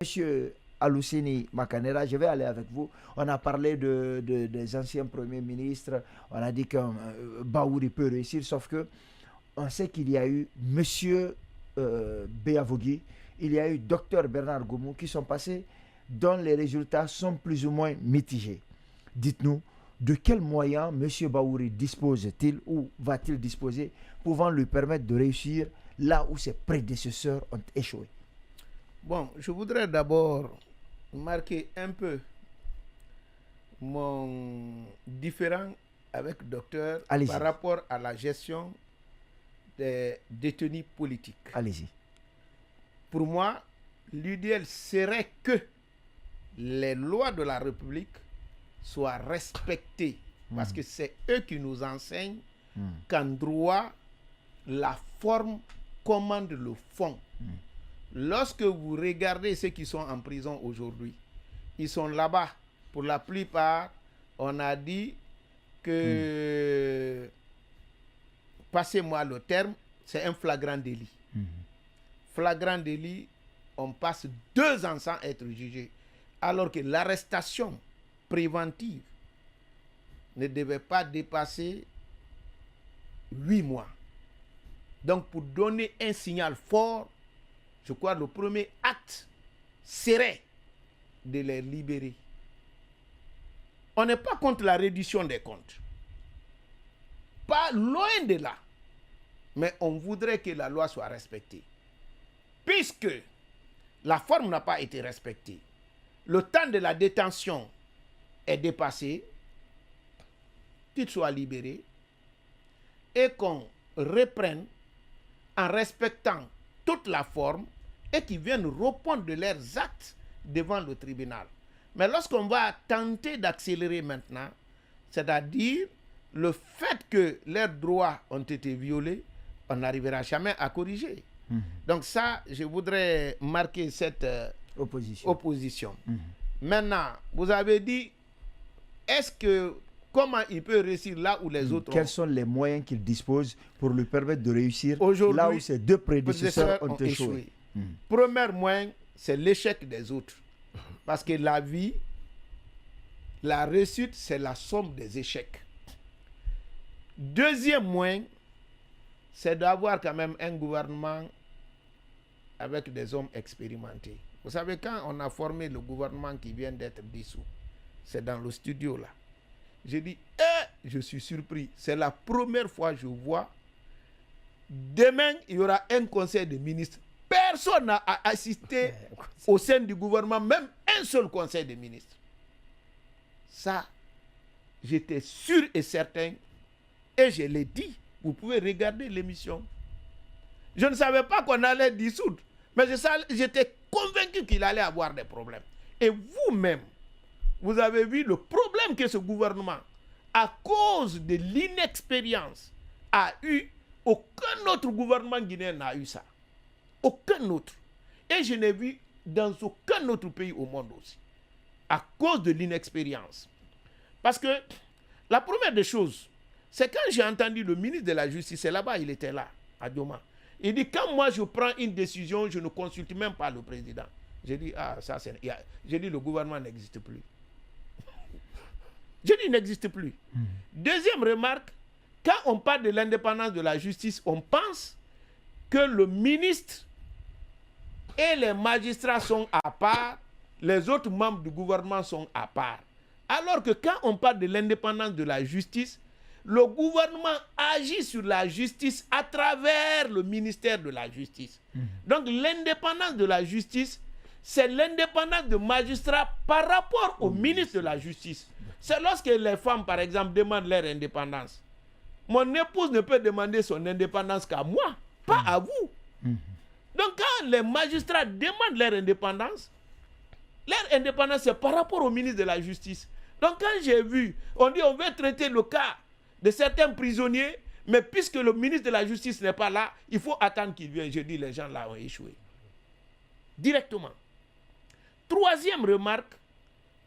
Monsieur Alousseni Makanera, je vais aller avec vous. On a parlé des anciens premiers ministres. On a dit que Baouri peut réussir, sauf que on sait qu'il y a eu Monsieur Béavogui, il y a eu Docteur Bernard Goumou qui sont passés, dont les résultats sont plus ou moins mitigés. Dites-nous, de quels moyens M. Baouri dispose-t-il ou va-t-il disposer pouvant lui permettre de réussir là où ses prédécesseurs ont échoué? Bon, je voudrais d'abord marquer un peu mon différend avec le docteur par rapport à la gestion des détenus politiques. Allez-y. Pour moi, l'idéal serait que les lois de la République soient respectées, parce que c'est eux qui nous enseignent qu'en droit, la forme commande le fond. Lorsque vous regardez ceux qui sont en prison aujourd'hui, ils sont là-bas. Pour la plupart, on a dit que, passez-moi le terme, c'est un flagrant délit. Flagrant délit, on passe 2 ans sans être jugé, alors que l'arrestation préventive ne devait pas dépasser 8 mois. Donc, pour donner un signal fort, je crois que le premier acte serait de les libérer. On n'est pas contre la réduction des comptes. Pas loin de là. Mais on voudrait que la loi soit respectée. Puisque la forme n'a pas été respectée, le temps de la détention est dépassé, qu'ils soient libérés et qu'on reprenne en respectant toute la forme et qu'ils viennent répondre de leurs actes devant le tribunal. Mais lorsqu'on va tenter d'accélérer maintenant, c'est-à-dire le fait que leurs droits ont été violés, on n'arrivera jamais à corriger. Donc ça, je voudrais marquer cette opposition. Maintenant, vous avez dit, comment il peut réussir là où les autres Quels sont les moyens qu'il dispose pour lui permettre de réussir là où ses 2 prédécesseurs ont échoué? Premier moyen, c'est l'échec des autres. Parce que la vie, la réussite, c'est la somme des échecs. Deuxième moyen, c'est d'avoir quand même un gouvernement avec des hommes expérimentés. Vous savez, quand on a formé le gouvernement qui vient d'être dissous, c'est dans le studio là. J'ai dit, je suis surpris. C'est la première fois que je vois. Demain, il y aura un conseil de ministres. Personne n'a assisté au sein du gouvernement, même un seul conseil de ministres. Ça, j'étais sûr et certain, et je l'ai dit. Vous pouvez regarder l'émission. Je ne savais pas qu'on allait dissoudre, mais j'étais convaincu qu'il allait avoir des problèmes. Et vous-même, vous avez vu le problème que ce gouvernement, à cause de l'inexpérience, a eu. Aucun autre gouvernement guinéen n'a eu ça. Aucun autre. Et je n'ai vu dans aucun autre pays au monde aussi. À cause de l'inexpérience. Parce que la première des choses, c'est quand j'ai entendu le ministre de la Justice, c'est là-bas, il était là, à Dioma. Il dit, quand moi je prends une décision, je ne consulte même pas le président. J'ai dit, ça c'est... J'ai dit, le gouvernement n'existe plus. J'ai dit, il n'existe plus. Deuxième remarque, quand on parle de l'indépendance de la justice, on pense que le ministre et les magistrats sont à part, les autres membres du gouvernement sont à part. Alors que quand on parle de l'indépendance de la justice, le gouvernement agit sur la justice à travers le ministère de la justice. Donc l'indépendance de la justice, c'est l'indépendance de magistrats par rapport au ministre de la justice. C'est lorsque les femmes, par exemple, demandent leur indépendance. Mon épouse ne peut demander son indépendance qu'à moi, pas à vous. Donc quand les magistrats demandent leur indépendance c'est par rapport au ministre de la Justice. Donc quand j'ai vu, on dit on veut traiter le cas de certains prisonniers, mais puisque le ministre de la Justice n'est pas là, il faut attendre qu'il vienne. Je dis les gens là ont échoué. Directement. Troisième remarque,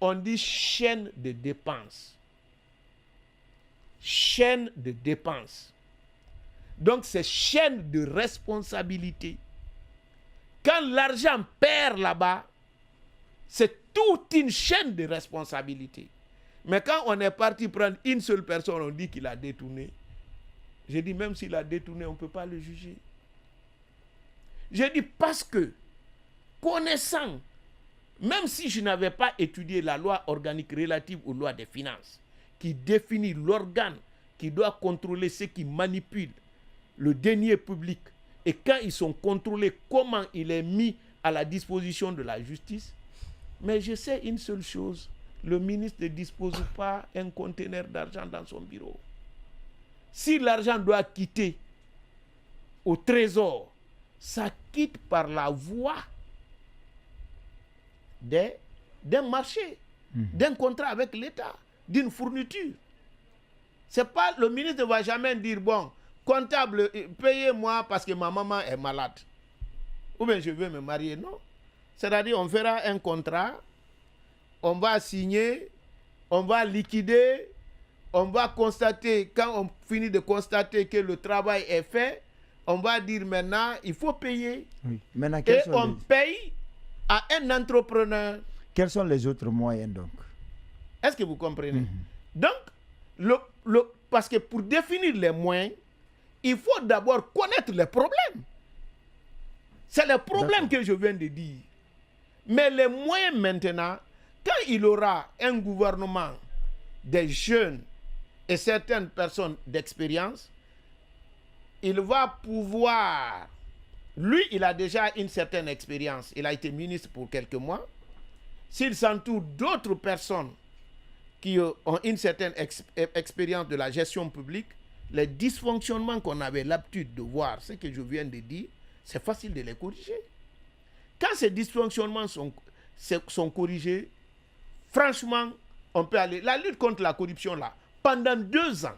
on dit chaîne de dépenses. Chaîne de dépenses. Donc c'est chaîne de responsabilité. Quand l'argent perd là-bas, C'est toute une chaîne de responsabilité. Mais quand on est parti prendre une seule personne, on dit qu'il a détourné. J'ai dit, même s'il a détourné, on ne peut pas le juger. J'ai dit, parce que, connaissant, même si je n'avais pas étudié la loi organique relative aux lois des finances, qui définit l'organe qui doit contrôler ceux qui manipulent le denier public, et quand ils sont contrôlés, comment il est mis à la disposition de la justice. Mais je sais une seule chose, le ministre ne dispose pas d'un conteneur d'argent dans son bureau. Si l'argent doit quitter au trésor, ça quitte par la voie d'un marché, d'un contrat avec l'État, d'une fourniture. C'est pas, le ministre ne va jamais dire, bon, comptable, payez-moi parce que ma maman est malade. Ou bien je veux me marier. Non. C'est-à-dire, on fera un contrat, on va signer, on va liquider, on va constater, quand on finit de constater que le travail est fait, on va dire maintenant, il faut payer. Oui. Maintenant, et on paye à un entrepreneur. Quels sont les autres moyens donc? Est-ce que vous comprenez? Donc, parce que pour définir les moyens, il faut d'abord connaître les problèmes. C'est les problèmes que je viens de dire. Mais les moyens maintenant, quand il aura un gouvernement des jeunes et certaines personnes d'expérience, il va pouvoir, lui il a déjà une certaine expérience, il a été ministre pour quelques mois, s'il s'entoure d'autres personnes qui ont une certaine expérience de la gestion publique, les dysfonctionnements qu'on avait l'habitude de voir, ce que je viens de dire, c'est facile de les corriger. Quand ces dysfonctionnements sont corrigés, franchement, on peut aller. La lutte contre la corruption, là, pendant 2 ans,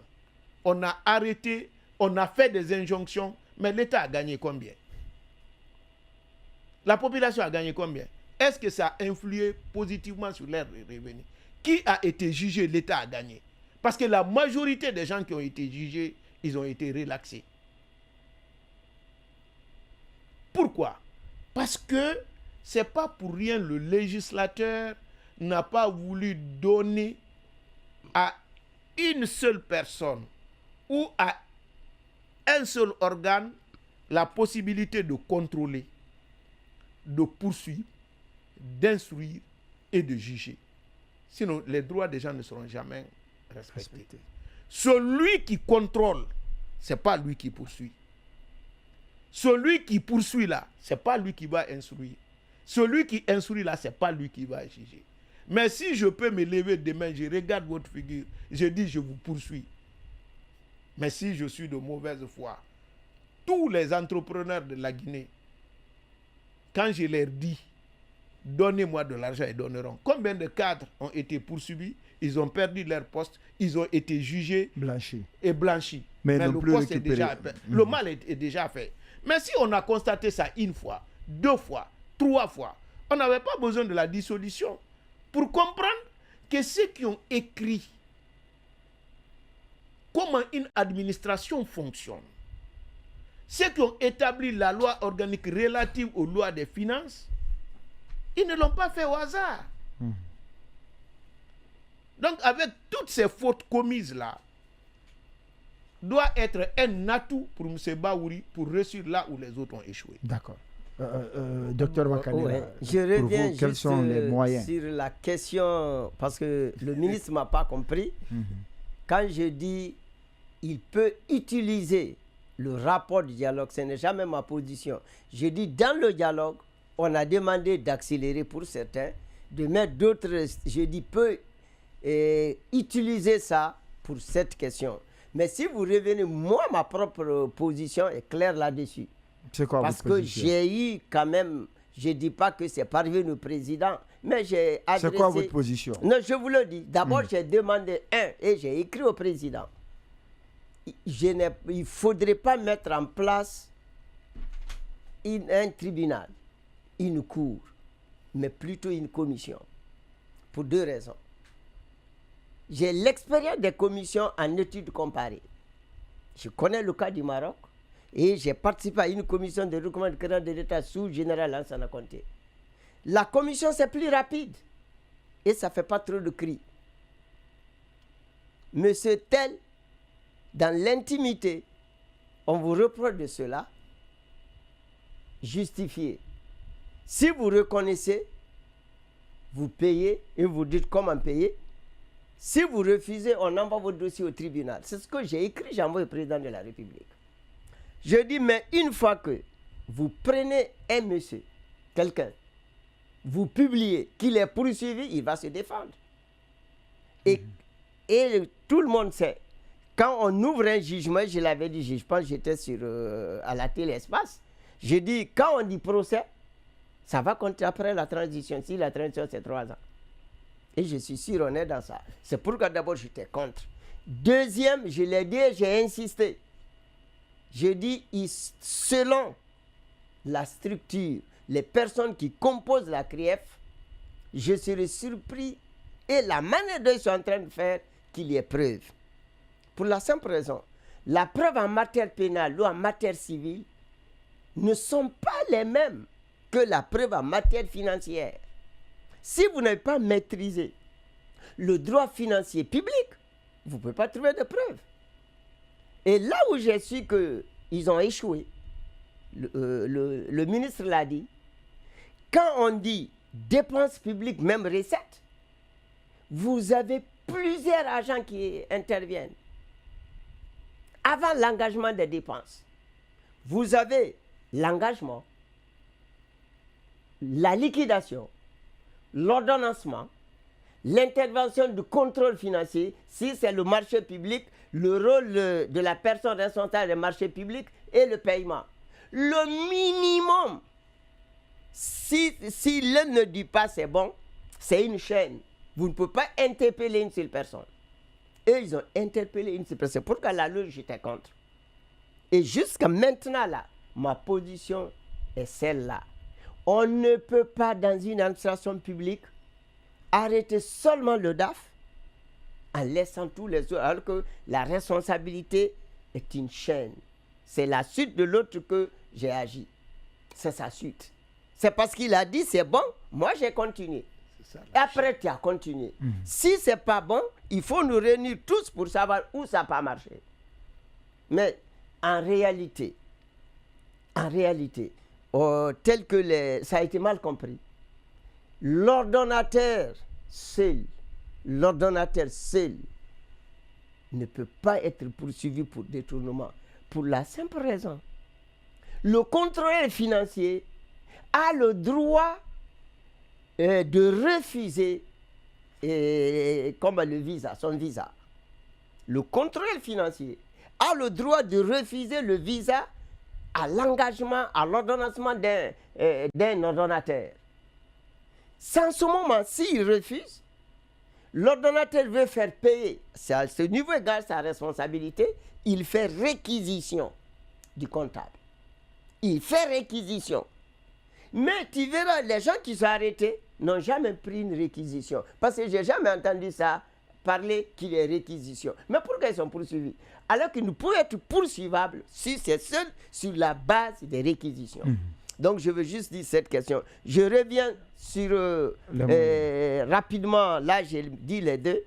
on a arrêté, on a fait des injonctions, mais l'État a gagné combien? La population a gagné combien? Est-ce que ça a influé positivement sur leurs revenus? Qui a été jugé? L'État a gagné. Parce que la majorité des gens qui ont été jugés, ils ont été relaxés. Pourquoi? Parce que ce n'est pas pour rien le législateur n'a pas voulu donner à une seule personne ou à un seul organe la possibilité de contrôler, de poursuivre, d'instruire et de juger. Sinon, les droits des gens ne seront jamais respectés. Celui qui contrôle, ce n'est pas lui qui poursuit. Celui qui poursuit là, ce n'est pas lui qui va instruire. Celui qui instruit là, ce n'est pas lui qui va juger. Mais si je peux me lever demain, je regarde votre figure, je dis je vous poursuis. Mais si je suis de mauvaise foi, tous les entrepreneurs de la Guinée, quand je leur dis, donnez-moi de l'argent, ils donneront. Combien de cadres ont été poursuivis? Ils ont perdu leur poste, ils ont été jugés et blanchis. Mais le poste est déjà fait. Le mal est déjà fait. Mais si on a constaté ça 1 fois, 2 fois, 3 fois, on n'avait pas besoin de la dissolution pour comprendre que ceux qui ont écrit comment une administration fonctionne, ceux qui ont établi la loi organique relative aux lois des finances, ils ne l'ont pas fait au hasard. Donc, avec toutes ces fautes commises là, doit être un atout pour M. Baouri pour réussir là où les autres ont échoué. D'accord. Docteur Makanera, je reviens vous, quels sont les moyens? Sur la question, parce que le ministre ne m'a pas compris. Quand je dis il peut utiliser le rapport du dialogue, ce n'est jamais ma position. Je dis dans le dialogue, on a demandé d'accélérer pour certains, de mettre d'autres, je dis peut utiliser ça pour cette question. Mais si vous revenez, moi, ma propre position est claire là-dessus. C'est quoi parce votre que position? j'ai eu quand même, je ne dis pas que c'est parvenu au président, mais j'ai adressé... C'est quoi votre position? Non, je vous le dis. D'abord, j'ai demandé et j'ai écrit au président. Il ne faudrait pas mettre en place un tribunal, une cour, mais plutôt une commission. Pour 2 raisons. J'ai l'expérience des commissions en études comparées. Je connais le cas du Maroc et j'ai participé à une commission de recommandation de l'État sous général Lansana Conté. La commission, c'est plus rapide. Et ça ne fait pas trop de cris. Monsieur tel, dans l'intimité, on vous reproche de cela. Justifiez. Si vous reconnaissez, vous payez et vous dites comment payer. Si vous refusez, on envoie votre dossier au tribunal. C'est ce que j'ai écrit, j'envoie au président de la République. Je dis, mais une fois que vous prenez un monsieur, quelqu'un, vous publiez qu'il est poursuivi, il va se défendre. Et tout le monde sait, quand on ouvre un jugement, je l'avais dit, je pense que j'étais à la télé Espace, j'ai dit, quand on dit procès, ça va compter après la transition. Si la transition, c'est 3 ans. Et je suis sûr, on est dans ça. C'est pourquoi d'abord, j'étais contre. Deuxième, je l'ai dit, j'ai insisté. J'ai dit, selon la structure, les personnes qui composent la CRIEF, je serais surpris et la manière dont ils sont en train de faire qu'il y ait preuve. Pour la simple raison, la preuve en matière pénale ou en matière civile ne sont pas les mêmes que la preuve en matière financière. Si vous n'avez pas maîtrisé le droit financier public, vous ne pouvez pas trouver de preuves. Et là où j'ai su qu'ils ont échoué, le ministre l'a dit, quand on dit dépenses publiques, même recettes, vous avez plusieurs agents qui interviennent. Avant l'engagement des dépenses, vous avez l'engagement, la liquidation, l'ordonnancement, l'intervention du contrôle financier, si c'est le marché public, le rôle de la personne responsable des marchés publics et le paiement. Le minimum, si l'un ne dit pas c'est bon, c'est une chaîne. Vous ne pouvez pas interpeller une seule personne. Et ils ont interpellé une seule personne. C'est pourquoi la loi, j'étais contre. Et jusqu'à maintenant, là, ma position est celle-là. On ne peut pas, dans une administration publique, arrêter seulement le DAF en laissant tous les autres, alors que la responsabilité est une chaîne. C'est la suite de l'autre que j'ai agi. C'est sa suite. C'est parce qu'il a dit c'est bon, moi j'ai continué. Ça, et après tu as continué. Si c'est pas bon, il faut nous réunir tous pour savoir où ça n'a pas marché. Mais en réalité, tel que ça a été mal compris, l'ordonnateur seul ne peut pas être poursuivi pour détournement. Pour la simple raison, le contrôleur financier a le droit de refuser son visa. Le contrôleur financier a le droit de refuser le visa à l'engagement, à l'ordonnancement d'un ordonnateur. Sans ce moment, s'il refuse, l'ordonnateur veut faire payer, c'est à ce niveau égal sa responsabilité, il fait réquisition du comptable. Il fait réquisition. Mais tu verras, les gens qui sont arrêtés n'ont jamais pris une réquisition. Parce que je n'ai jamais entendu ça parler qu'il y ait réquisition. Mais pourquoi ils sont poursuivis? Alors qu'ils ne peuvent être poursuivables si c'est seul sur la base des réquisitions. Donc je veux juste dire cette question. Je reviens sur rapidement, là j'ai dit les deux.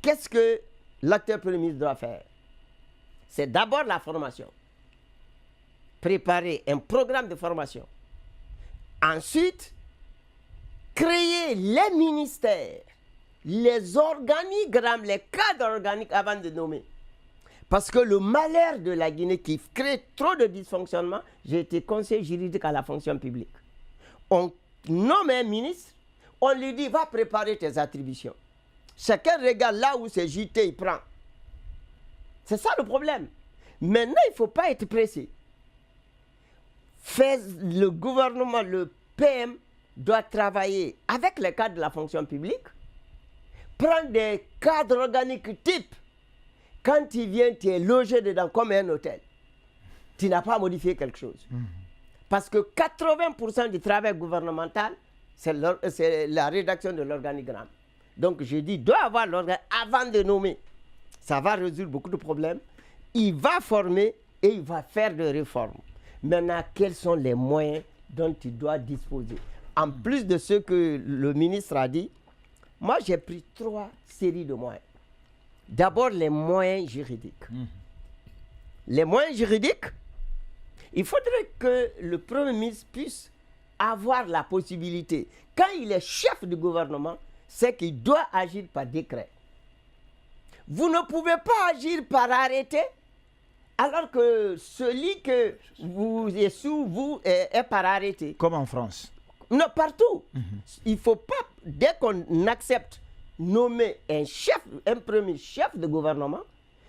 Qu'est-ce que l'acteur premier ministre doit faire? C'est d'abord la formation. Préparer un programme de formation. Ensuite, créer les ministères, les organigrammes, les cadres organiques avant de nommer. Parce que le malheur de la Guinée qui crée trop de dysfonctionnement, j'ai été conseiller juridique à la fonction publique. On nomme un ministre, on lui dit va préparer tes attributions. Chacun regarde là où c'est JT, il prend. C'est ça le problème. Maintenant, il ne faut pas être pressé. Le gouvernement, le PM, doit travailler avec les cadres de la fonction publique, prendre des cadres organiques type. Quand tu viens, tu es logé dedans comme un hôtel. Tu n'as pas modifié quelque chose. Parce que 80% du travail gouvernemental, c'est la rédaction de l'organigramme. Donc je dis, doit avoir l'organigramme avant de nommer. Ça va résoudre beaucoup de problèmes. Il va former et il va faire des réformes. Maintenant, quels sont les moyens dont tu dois disposer? en plus de ce que le ministre a dit, moi j'ai pris 3 séries de moyens. D'abord les moyens juridiques. Les moyens juridiques, il faudrait que le Premier ministre puisse avoir la possibilité, quand il est chef du gouvernement, c'est qu'il doit agir par décret. Vous ne pouvez pas agir par arrêté, alors que celui que vous est sous vous est par arrêté. Comme en France. Non, partout. Il ne faut pas, dès qu'on accepte nommer un premier chef de gouvernement,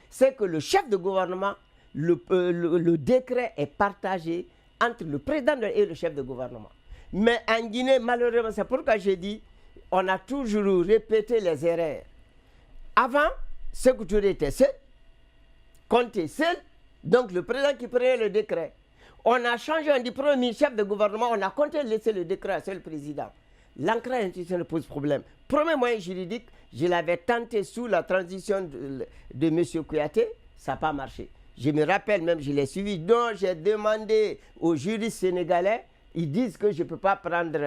c'est que le chef de gouvernement, le décret est partagé entre le président et le chef de gouvernement. Mais en Guinée, malheureusement, c'est pourquoi j'ai dit, on a toujours répété les erreurs. Avant, Sékou Touré était seul, Conté seul, donc le président qui prenait le décret. On a changé, on dit premier chef de gouvernement, on a compté laisser le décret à seul président. L'ancrage institutionnel pose problème. Premier moyen juridique, je l'avais tenté sous la transition de M. Kouyaté, ça n'a pas marché. Je me rappelle même, je l'ai suivi, donc j'ai demandé aux juristes sénégalais, ils disent que je ne peux pas prendre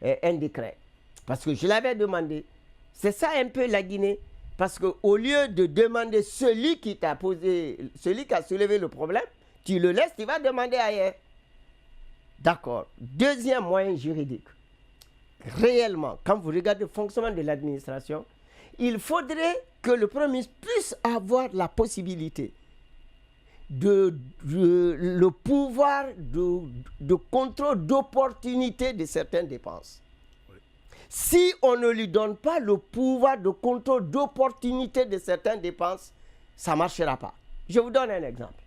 un décret. Parce que je l'avais demandé. C'est ça un peu la Guinée. Parce qu'au lieu de demander celui qui t'a posé, celui qui a soulevé le problème, tu le laisses, tu vas demander ailleurs. D'accord. Deuxième moyen juridique. Réellement, quand vous regardez le fonctionnement de l'administration, il faudrait que le Premier ministre puisse avoir la possibilité le pouvoir de contrôle d'opportunité de certaines dépenses. Si on ne lui donne pas le pouvoir de contrôle d'opportunité de certaines dépenses, ça ne marchera pas. Je vous donne un exemple.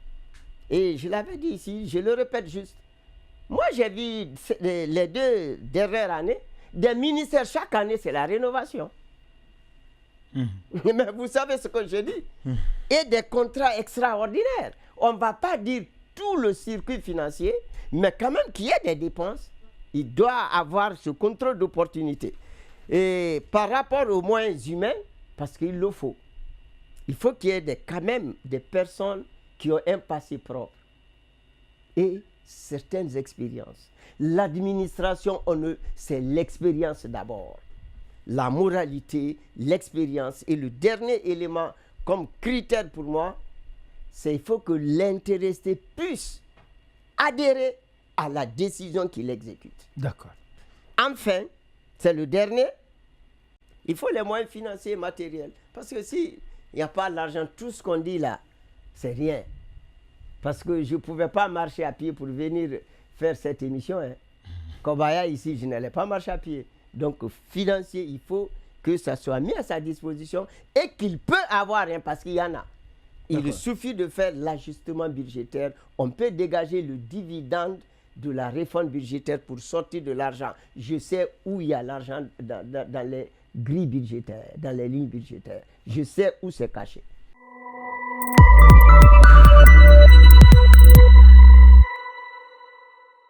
Et je l'avais dit ici, je le répète juste. Moi, j'ai vu les 2 dernières années, des ministères, chaque année, c'est la rénovation. Mais vous savez ce que je dis. Et des contrats extraordinaires. On ne va pas dire tout le circuit financier, mais quand même qu'il y ait des dépenses. Il doit avoir ce contrôle d'opportunité. Et par rapport aux moyens humains, parce qu'il le faut, il faut qu'il y ait quand même des personnes qui ont un passé propre et certaines expériences. L'administration, c'est l'expérience d'abord. La moralité, l'expérience. Et le dernier élément comme critère pour moi, c'est qu'il faut que l'intéressé puisse adhérer à la décision qu'il exécute. D'accord. Enfin, c'est le dernier, il faut les moyens financiers et matériels. Parce que s'il n'y a pas l'argent, tout ce qu'on dit là, c'est rien. Parce que je ne pouvais pas marcher à pied pour venir faire cette émission. Kobaya, ici, je n'allais pas marcher à pied. Donc, financier, il faut que ça soit mis à sa disposition et qu'il peut avoir rien, parce qu'il y en a. Il suffit de faire l'ajustement budgétaire. On peut dégager le dividende de la réforme budgétaire pour sortir de l'argent. Je sais où il y a l'argent dans les grilles budgétaires, dans les lignes budgétaires. Je sais où c'est caché.